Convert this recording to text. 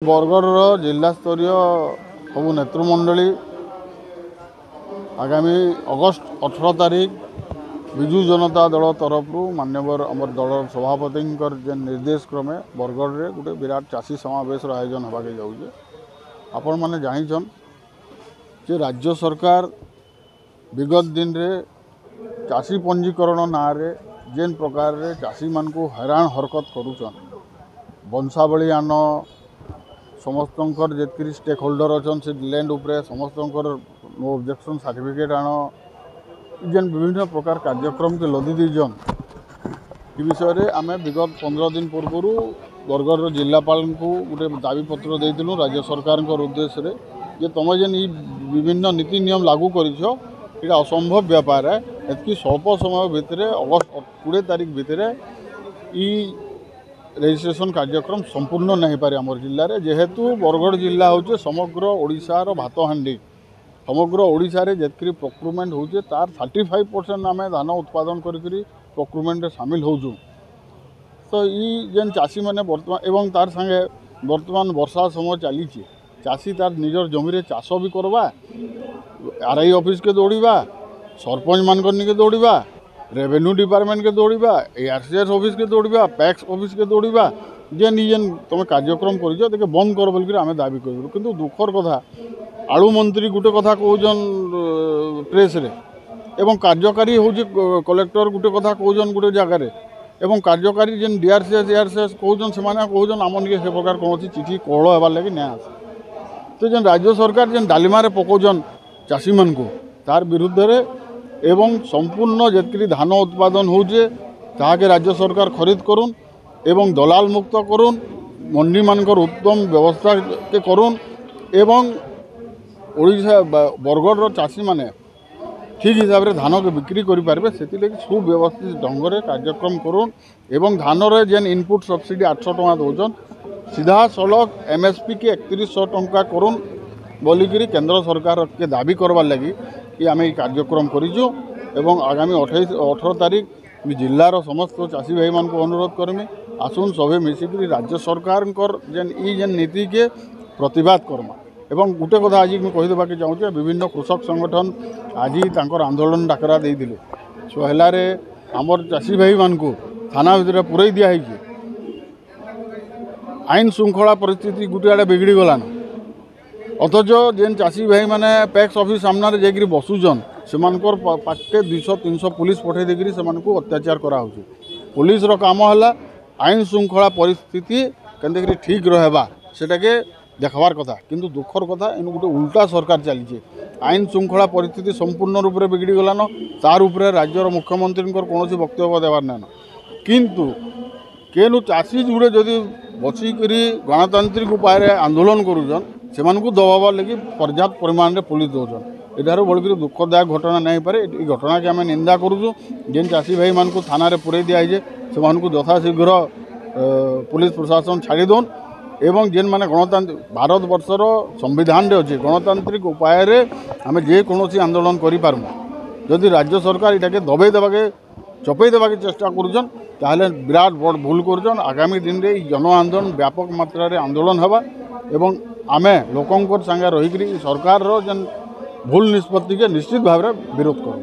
बरगढ़ जिला स्तरीय सबू नेतृमंडली आगामी अगस्ट 18 तारीख विजु जनता दल तरफ मान्यवर अमर दल सभापति निर्देश क्रमे बरगढ़ में गोटे विराट चाषी समावेश आयोजन होगा जाऊे। आपण मैंने जान जे राज्य सरकार विगत दिन रे चाषी पंजीकरण ना रे जेन प्रकार रे चाषी मान को हैरान हरकत करुचन वंशावली आन समस्तंकर जेतकी स्टेक होल्डर अच्छन से लैंड उपरे समस्तंकर नो ऑब्जेक्शन सर्टिफिकेट आन जेन विभिन्न प्रकार कार्यक्रम के लदी दीजन ये विषय रे आमे विगत 15 दिन पूर्व बरगढ़ जिलापाल को गोटे दाबीपत्र देइथिलु राज्य सरकार उद्देश्य रे जे तुम जेन विभिन्न नीति नियम लागू करिछ ये असंभव व्यापार है एतकी स्वल्प समय भितर अगस्त 20 तारीख भितर रजिस्ट्रेशन कार्यक्रम संपूर्ण नहीं पारे आमर जिले में जेहेतु बरगढ़ जिला हूँ समग्र ओडिशार भातहांडी समग्र ओडिशा रे जेतकी प्रोक्यूरमेंट होचे तार 35% आम धान उत्पादन करी प्रोक्यूरमेंट सामिल होजु। तो ये जेन चाषी मैंने बर्तमान एवं तार संगे बर्तमान वर्षा समय चली चाषी तार निजर जमी रे चाष भी करवा आरआई ऑफिस के दौड़ा सरपंच मान के दौड़ा रेवेन्यू डिपार्टमेंट के दौड़ा एआरसीएस ऑफिस के दौड़ा पैक्स ऑफिस के दौड़ा जेन जेन तुम कार्यक्रम कर बंद कर बोल आम दाबी करूँ किंतु दुखर कथा आलू मंत्री गोटे कथा कहन प्रेस रे एवं कार्यकारी हूँ कलेक्टर गोटे कथा कहन गोटे जगार एवं कार्यकारी जेन डीआरसीएस एआरसीएस कहन से कहन आम निके से प्रकार कौन चिठी कोहल होबार लगे ना आस तो जेन राज्य सरकार जेन डालीमारे पकाउन चाषी मान को तार विरुद्ध रे एवं संपूर्ण जेतकी धान उत्पादन होचे ताके राज्य सरकार खरीद करुन एवं दलाल मुक्त करुन मंडी मानकर उत्तम व्यवस्था के करुन एवं ओडिशा बरगढ़ चाषी माने ठीक हिसाब से धान के बिक्री करें से सुव्यवस्थित ढंग से कार्यक्रम करुन एवं धान रे जेन इनपुट सब्सिडी 800 टंका दौन सीधा सड़क एमएसपी के 3100 टंका करुन बोलिकी केंद्र सरकार के दाबी करवार लगी कि आम ये कार्यक्रम करूँ एवं आगामी 18 तारीख जिलार समस्त चाषी भाई मान को अनुरोध करमी आसुन सभी मिसिक राज्य सरकार जेन नीति के प्रतिवाद करमा एवं गोटे कथा आज मुझे कहीदेवाक चाहूँगे विभिन्न कृषक संगठन आज तांकर आंदोलन डाकरा देते सोहलार आमर चाषी भाई मान को थाना भितर पुरई दिखाई आईन श्रृंखला परिस्थिति गोटे आड़े बिगड़ी गलान अथच जेन चाषी भाई मैंने पैक्स ऑफिस सामने जाकि बसुचन से पाखे 200-300 पुलिस पठे देकर से अत्याचार करा पुलिस रो काम है आईन श्रृंखला परिस्थिति केंद्र ठीक रहा सेटा के देखबार कथा किंतु दुखर कथा इन गोटे उल्टा सरकार चली आईन श्रृंखला परिस्थिति संपूर्ण रूप से बिगड़ी गलान तार उपरे राज्यर मुख्यमंत्री कौन वक्तव्य देवार नान किंतु केनु चाषी जुड़े जदि बसिक गणतांत्रिक उपाय आंदोलन करुचन से दबाबार लगी पर्याप्त परिमाण में पुलिस दौन एठार बड़ी दुखदायक घटना नहीं पारे ये घटना के आम निंदा करुचु जेन चाषी भाई मान को थाना पुरई दिखाई से यथाशीघ्र पुलिस प्रशासन छाड़ी दौन एवं जेन माने गणतांत्रिक भारत वर्षर संविधान अच्छे गणतांत्रिक उपाय आम जेकोसी आंदोलन करूँ जदि राज्य सरकार इटाके दबाई देवाके चपई देवाके चेष्टा करुचन ताहले विराट बड़ भूल करुचन आगामी दिन में जन आंदोलन व्यापक मात्रा आंदोलन होगा एवं आमे लोकंकर संगे रहीकि सरकार जेन भूल निष्पत्ति के निश्चित भाव में विरोध करूँ।